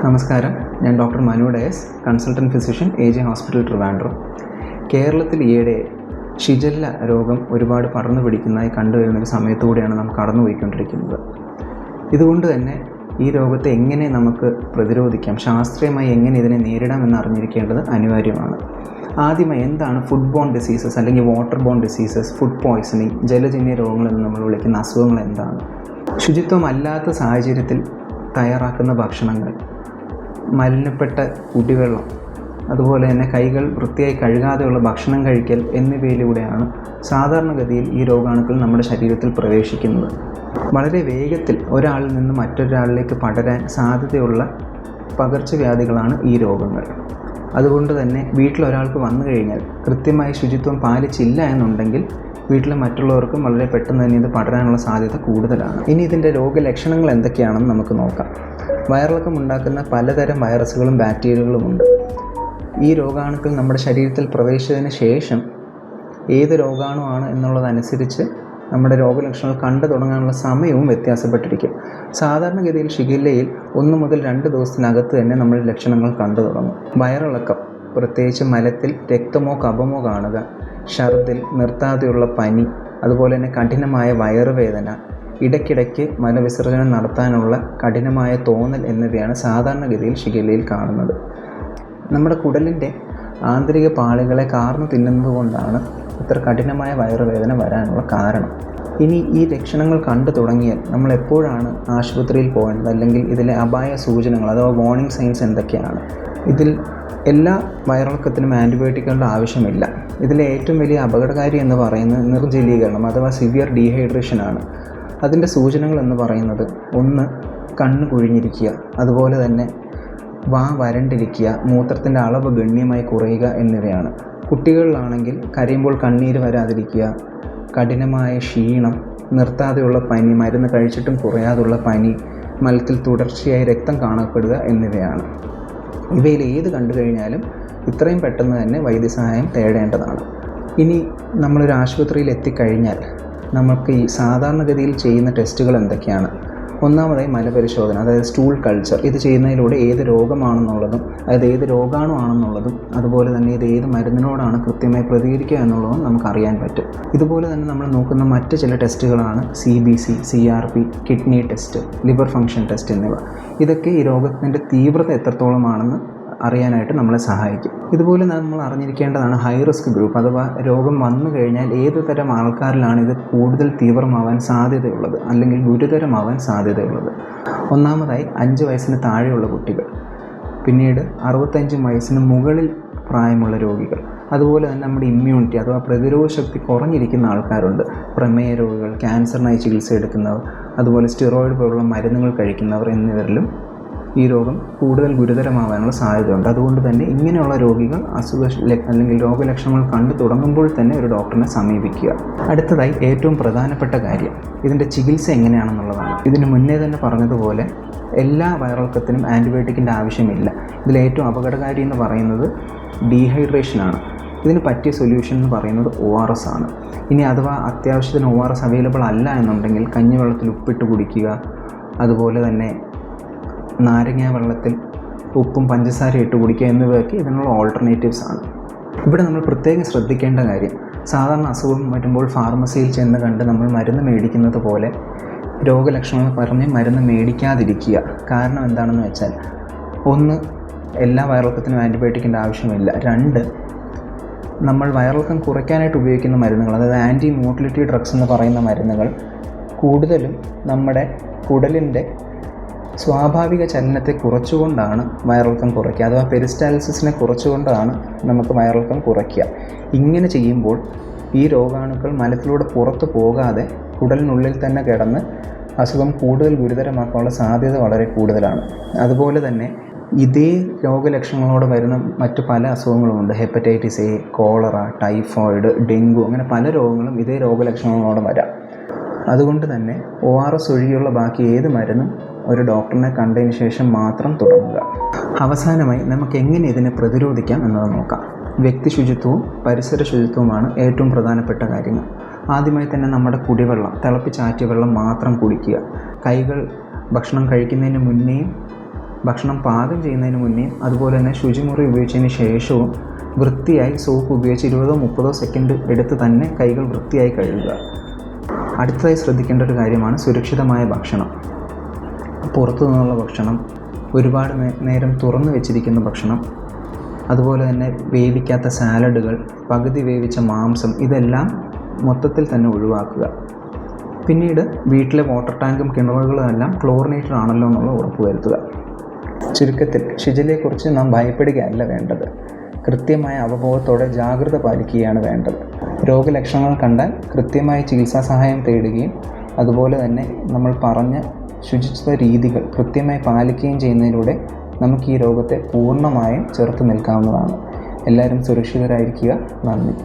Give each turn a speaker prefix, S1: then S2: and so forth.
S1: നമസ്കാരം, ഞാൻ doctor Manu Dias, consultant physician, AJ hospital Trivandrum. കേരളത്തിൽ ഈയിടെ ഷിഗല്ല രോഗം ഒരുപാട് പടർന്നു പിടിക്കുന്നതായി കണ്ടുവരുന്നൊരു സമയത്തുകൂടിയാണ് നാം കടന്നുപോയിക്കൊണ്ടിരിക്കുന്നത്. ഇതുകൊണ്ട് തന്നെ ഈ രോഗത്തെ എങ്ങനെ നമുക്ക് പ്രതിരോധിക്കാം, ശാസ്ത്രീയമായി എങ്ങനെ ഇതിനെ നേരിടാമെന്ന് അറിഞ്ഞിരിക്കേണ്ടത് അനിവാര്യമാണ്. ആദ്യമായി എന്താണ് ഫുഡ് ബോൺ ഡിസീസസ് അല്ലെങ്കിൽ water borne diseases, food poisoning, ജലജന്യ രോഗങ്ങളെന്ന് നമ്മൾ വിളിക്കുന്ന അസുഖങ്ങൾ എന്താണ്? ശുചിത്വമല്ലാത്ത സാഹചര്യത്തിൽ തയ്യാറാക്കുന്ന ഭക്ഷണങ്ങൾ, മലിനപ്പെട്ട കുടിവെള്ളം, അതുപോലെ തന്നെ കൈകൾ വൃത്തിയായി കഴുകാതെയുള്ള ഭക്ഷണം കഴിക്കൽ എന്നിവയിലൂടെയാണ് സാധാരണഗതിയിൽ ഈ രോഗാണുക്കൾ നമ്മുടെ ശരീരത്തിൽ പ്രവേശിക്കുന്നത്. വളരെ വേഗത്തിൽ ഒരാളിൽ നിന്ന് മറ്റൊരാളിലേക്ക് പടരാൻ സാധ്യതയുള്ള പകർച്ചവ്യാധികളാണ് ഈ രോഗങ്ങൾ. അതുകൊണ്ട് തന്നെ വീട്ടിലൊരാൾക്ക് വന്നു കഴിഞ്ഞാൽ കൃത്യമായി ശുചിത്വം പാലിച്ചില്ല എന്നുണ്ടെങ്കിൽ വീട്ടിലെ മറ്റുള്ളവർക്കും വളരെ പെട്ടെന്ന് തന്നെ ഇത് പടരാനുള്ള സാധ്യത കൂടുതലാണ്. ഇനി ഇതിൻ്റെ രോഗലക്ഷണങ്ങൾ എന്തൊക്കെയാണെന്ന് നമുക്ക് നോക്കാം. വയറിളക്കം ഉണ്ടാക്കുന്ന പലതരം വൈറസുകളും ബാക്ടീരിയകളുമുണ്ട്. ഈ രോഗാണുക്കൾ നമ്മുടെ ശരീരത്തിൽ പ്രവേശിച്ചതിന് ശേഷം ഏത് രോഗാണുവാണ് എന്നുള്ളതനുസരിച്ച് നമ്മുടെ രോഗലക്ഷണങ്ങൾ കണ്ടു തുടങ്ങാനുള്ള സമയവും വ്യത്യാസപ്പെട്ടിരിക്കും. സാധാരണഗതിയിൽ ഷിഗല്ലയിൽ 1 മുതൽ 2 ദിവസത്തിനകത്ത് തന്നെ നമ്മൾ ലക്ഷണങ്ങൾ കണ്ടു തുടങ്ങും. വയറിളക്കം, പ്രത്യേകിച്ച് മലത്തിൽ രക്തമോ കഫമോ കാണുക, ഛർദിൽ, നിർത്താതെയുള്ള പനി, അതുപോലെ തന്നെ കഠിനമായ വയറുവേദന, ഇടയ്ക്കിടയ്ക്ക് മലവിസർജനം നടത്താനുള്ള കഠിനമായ തോന്നൽ എന്നിവയാണ് സാധാരണഗതിയിൽ ഷിഗല്ലയിൽ കാണുന്നത്. നമ്മുടെ കുടലിൻ്റെ ആന്തരിക പാളികളെ കാർന്നു തിന്നുന്നത് കൊണ്ടാണ് ഇത്ര കഠിനമായ വയറുവേദന വരാനുള്ള കാരണം. ഇനി ഈ ലക്ഷണങ്ങൾ കണ്ടു തുടങ്ങിയാൽ നമ്മൾ എപ്പോഴാണ് ആശുപത്രിയിൽ പോകേണ്ടത്, അല്ലെങ്കിൽ ഇതിലെ അപായ സൂചനകൾ അഥവാ വാർണിംഗ് സൈൻസ് എന്തൊക്കെയാണ്? ഇതിൽ എല്ലാ വയറിളക്കത്തിനും ആൻറ്റിബയോട്ടിക്കുകളുടെ ആവശ്യമില്ല. ഇതിലെ ഏറ്റവും വലിയ അപകടകാരി എന്ന് പറയുന്നത് നിർജ്ജലീകരണം അഥവാ സിവിയർ ഡീഹൈഡ്രേഷൻ ആണ്. അതിൻ്റെ സൂചനകൾ എന്ന് പറയുന്നത് 1. കണ്ണ് കുഴിഞ്ഞിരിക്കുക, അതുപോലെ തന്നെ വാ വരണ്ടിരിക്കുക, മൂത്രത്തിൻ്റെ അളവ് ഗണ്യമായി കുറയുക എന്നിവയാണ്. കുട്ടികളിലാണെങ്കിൽ കരയുമ്പോൾ കണ്ണീര് വരാതിരിക്കുക, കഠിനമായ ക്ഷീണം, നിർത്താതെയുള്ള പനി, മരുന്ന് കഴിച്ചിട്ടും കുറയാതുള്ള പനി, മലത്തിൽ തുടർച്ചയായി രക്തം കാണപ്പെടുക എന്നിവയാണ്. ഇവയിൽ ഏത് കണ്ടു കഴിഞ്ഞാലും ഇത്രയും പെട്ടെന്ന് തന്നെ വൈദ്യസഹായം തേടേണ്ടതാണ്. ഇനി നമ്മളൊരു ആശുപത്രിയിൽ എത്തിക്കഴിഞ്ഞാൽ നമുക്ക് ഈ സാധാരണഗതിയിൽ ചെയ്യുന്ന ടെസ്റ്റുകൾ എന്തൊക്കെയാണ്? ഒന്നാമതായി മലപരിശോധന, അതായത് സ്റ്റൂൾ കൾച്ചർ. ഇത് ചെയ്യുന്നതിലൂടെ ഏത് രോഗമാണെന്നുള്ളതും, അതായത് ഏത് രോഗാണുവാണെന്നുള്ളതും, അതുപോലെ തന്നെ ഇത് ഏത് മരുന്നിനോടാണ് കൃത്യമായി പ്രതികരിക്കുക എന്നുള്ളതും നമുക്കറിയാൻ പറ്റും. ഇതുപോലെ തന്നെ നമ്മൾ നോക്കുന്ന മറ്റ് ചില ടെസ്റ്റുകളാണ് CBC, CRP, kidney test, liver function test എന്നിവ. ഇതൊക്കെ ഈ രോഗത്തിൻ്റെ തീവ്രത എത്രത്തോളമാണെന്ന് അറിയാനായിട്ട് നമ്മളെ സഹായിക്കും. ഇതുപോലെ നമ്മൾ അറിഞ്ഞിരിക്കേണ്ടതാണ് ഹൈ റിസ്ക് ഗ്രൂപ്പ്, അഥവാ രോഗം വന്നു കഴിഞ്ഞാൽ ഏത് തരം ആൾക്കാരിലാണ് ഇത് കൂടുതൽ തീവ്രമാവാൻ സാധ്യതയുള്ളത് അല്ലെങ്കിൽ ഗുരുതരമാവാൻ സാധ്യതയുള്ളത്. ഒന്നാമതായി 5 വയസ്സിന് താഴെയുള്ള കുട്ടികൾ, പിന്നീട് 65 വയസ്സിന് മുകളിൽ പ്രായമുള്ള രോഗികൾ, അതുപോലെ തന്നെ നമ്മുടെ ഇമ്മ്യൂണിറ്റി അഥവാ പ്രതിരോധ ശക്തി കുറഞ്ഞിരിക്കുന്ന ആൾക്കാരുണ്ട്. പ്രമേയ രോഗികൾ, ക്യാൻസറിനായി ചികിത്സ എടുക്കുന്നവർ, അതുപോലെ സ്റ്റിറോയിഡ് പോലുള്ള മരുന്നുകൾ കഴിക്കുന്നവർ എന്നിവരിലും ഈ രോഗം കൂടുതൽ ഗുരുതരമാവാനുള്ള സാധ്യതയുണ്ട്. അതുകൊണ്ട് തന്നെ ഇങ്ങനെയുള്ള രോഗികൾ അല്ലെങ്കിൽ രോഗലക്ഷണങ്ങൾ കണ്ടു തുടങ്ങുമ്പോൾ തന്നെ ഒരു ഡോക്ടറിനെ സമീപിക്കുക. അടുത്തതായി ഏറ്റവും പ്രധാനപ്പെട്ട കാര്യം ഇതിൻ്റെ ചികിത്സ എങ്ങനെയാണെന്നുള്ളതാണ്. ഇതിന് മുന്നേ തന്നെ പറഞ്ഞതുപോലെ എല്ലാ വയറിളക്കത്തിനും ആൻറ്റിബയോട്ടിക്കിൻ്റെ ആവശ്യമില്ല. ഇതിലേറ്റവും അപകടകാരി എന്ന് പറയുന്നത് ഡീഹൈഡ്രേഷനാണ്. ഇതിന് പറ്റിയ സൊല്യൂഷൻ എന്ന് പറയുന്നത് ORS ആണ്. ഇനി അഥവാ അത്യാവശ്യത്തിന് ORS അവൈലബിൾ അല്ല എന്നുണ്ടെങ്കിൽ കഞ്ഞിവെള്ളത്തിൽ ഉപ്പിട്ട് കുടിക്കുക, അതുപോലെ തന്നെ നാരങ്ങ വെള്ളത്തിൽ ഉപ്പും പഞ്ചസാരയും ഇട്ട് കുടിക്കുക എന്നിവയൊക്കെ ഇതിനുള്ള ഓൾട്ടർനേറ്റീവ്സ് ആണ്. ഇവിടെ നമ്മൾ പ്രത്യേകം ശ്രദ്ധിക്കേണ്ട കാര്യം, സാധാരണ അസുഖം വരുമ്പോൾ ഫാർമസിയിൽ ചെന്ന് കണ്ട് നമ്മൾ മരുന്ന് മേടിക്കുന്നത് പോലെ രോഗലക്ഷണങ്ങൾ പറഞ്ഞ് മരുന്ന് മേടിക്കാതിരിക്കുക. കാരണം എന്താണെന്ന് വെച്ചാൽ 1. എല്ലാ വയറിളക്കത്തിനും ആൻറ്റിബയോട്ടിക്കിൻ്റെ ആവശ്യമില്ല. 2. നമ്മൾ വയറിളക്കം കുറയ്ക്കാനായിട്ട് ഉപയോഗിക്കുന്ന മരുന്നുകൾ, അതായത് ആൻറ്റി മോട്ടിലിറ്റി ഡ്രഗ്സ് എന്ന് പറയുന്ന മരുന്നുകൾ കൂടുതലും നമ്മുടെ കുടലിൻ്റെ സ്വാഭാവിക ചലനത്തെ കുറച്ചുകൊണ്ടാണ് വയറിളക്കം കുറയ്ക്കുക, അഥവാ പെരിസ്റ്റാൾസിസിനെ കുറച്ചുകൊണ്ടാണ് നമുക്ക് വയറിളക്കം കുറയ്ക്കുക. ഇങ്ങനെ ചെയ്യുമ്പോൾ ഈ രോഗാണുക്കൾ മലത്തിലൂടെ പുറത്തു പോകാതെ കുടലിനുള്ളിൽ തന്നെ കിടന്ന് അസുഖം കൂടുതൽ ഗുരുതരമാക്കാനുള്ള സാധ്യത വളരെ കൂടുതലാണ്. അതുപോലെ തന്നെ ഇതേ രോഗലക്ഷണങ്ങളോട് വരുന്ന മറ്റു പല അസുഖങ്ങളുമുണ്ട്. Hepatitis A, cholera, typhoid, dengue, അങ്ങനെ പല രോഗങ്ങളും ഇതേ രോഗലക്ഷണങ്ങളോട് വരാം. അതുകൊണ്ട് തന്നെ ORS ഒഴികെയുള്ള ബാക്കി ഏത് മരുന്നും ഒരു ഡോക്ടറിനെ കണ്ടതിന് ശേഷം മാത്രം തുടങ്ങുക. അവസാനമായി നമുക്ക് എങ്ങനെ ഇതിനെ പ്രതിരോധിക്കാം എന്നത് നോക്കാം. വ്യക്തി ശുചിത്വവും പരിസര ശുചിത്വവുമാണ് ഏറ്റവും പ്രധാനപ്പെട്ട കാര്യങ്ങൾ. ആദ്യമായി തന്നെ നമ്മുടെ കുടിവെള്ളം, തിളപ്പിച്ചാറ്റിയ വെള്ളം മാത്രം കുടിക്കുക. കൈകൾ ഭക്ഷണം കഴിക്കുന്നതിന് മുന്നേയും ഭക്ഷണം പാകം ചെയ്യുന്നതിന് മുന്നേയും അതുപോലെ തന്നെ ശുചിമുറി ഉപയോഗിച്ചതിന് ശേഷവും വൃത്തിയായി സോപ്പ് ഉപയോഗിച്ച് 20-30 സെക്കൻഡ് എടുത്ത് തന്നെ കൈകൾ വൃത്തിയായി കഴുകുക. അടുത്തതായി ശ്രദ്ധിക്കേണ്ട ഒരു കാര്യമാണ് സുരക്ഷിതമായ ഭക്ഷണം. പുറത്തു നിന്നുള്ള ഭക്ഷണം, ഒരുപാട് നേരം തുറന്നു വെച്ചിരിക്കുന്ന ഭക്ഷണം, അതുപോലെ തന്നെ വേവിക്കാത്ത സാലഡുകൾ, പകുതി വേവിച്ച മാംസം, ഇതെല്ലാം മൊത്തത്തിൽ തന്നെ ഒഴിവാക്കുക. പിന്നീട് വീട്ടിലെ വാട്ടർ ടാങ്കും കിണറുകളും എല്ലാം ക്ലോറിനേറ്റഡ് ആണല്ലോ എന്നുള്ള ഉറപ്പ് വരുത്തുക. ചുരുക്കത്തിൽ ഷിജല്ലയെക്കുറിച്ച് നാം ഭയപ്പെടുകയല്ല വേണ്ടത്, കൃത്യമായ അവബോധത്തോടെ ജാഗ്രത പാലിക്കുകയാണ് വേണ്ടത്. രോഗലക്ഷണങ്ങൾ കണ്ടാൽ കൃത്യമായ ചികിത്സാ സഹായം തേടുകയും അതുപോലെ തന്നെ നമ്മൾ പറഞ്ഞ ശുചിത്വ രീതികൾ കൃത്യമായി പാലിക്കുകയും ചെയ്യുന്നതിലൂടെ നമുക്ക് ഈ രോഗത്തെ പൂർണ്ണമായും ചെറുത്ത് നിൽക്കാവുന്നതാണ്. എല്ലാവരും സുരക്ഷിതരായിരിക്കുക. നന്ദി.